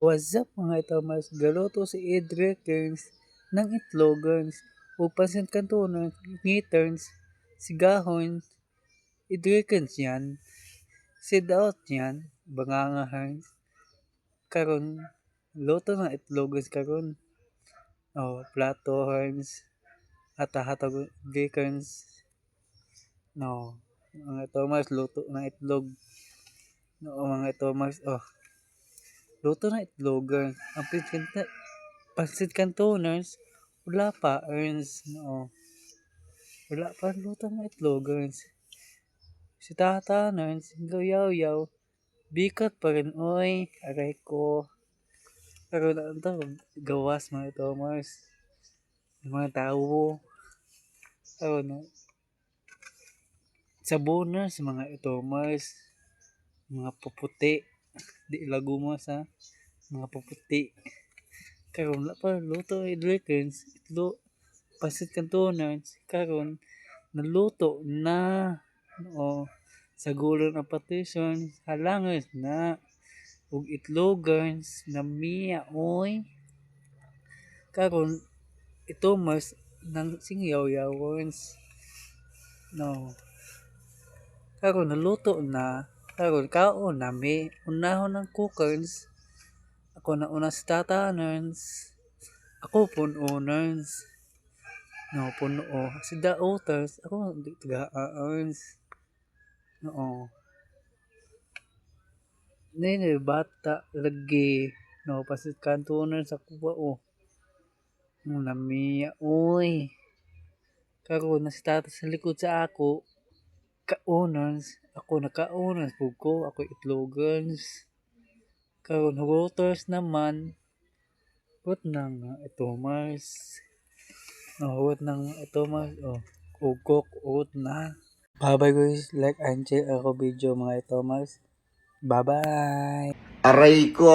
What's up mga itamas? Galuto si Edrekens ng itlogans o pansit kantunan ngiтерns sigahon Edrekens yan si daot yan bangangahan karon luto ng itlogans karon plato hans hata-hatag Edrekens no mga itamas luto ng itlog no mga itamas luto ng itlogan. Ang pansit cantoners, wala pa, earns, no. Wala pa luto ng itlogans. Si tataners, gayaw-yaw, bikat pa rin, oy, aray ko. Pero na ito, gawas mga Thomas. Mga tao. Pero no, saboners, mga Thomas. Mga puputi. Di lago mo sa mga puputi. Karon wala pa luto Edrekens itlo pasit kantoners karon naluto na sa gulon ang partition halangos na ug itlogans na miya oy karon ito mas nang singyaw-yawons no karon naluto na karon kaon nami unahon ng cookers ako na una sa tataners ako punoners no puno si daoters ako di taga-aarns no nene bata lagi no pasit kantoners ako ba namiya oy karon na si tata sa likod sa ako ka-owners ako naka-owners ko ako itlogans karon rotors naman what nang ito mas what nang ito mas ugok ut na bye bye guys like and share ako video mga ito mas bye bye Aray ko!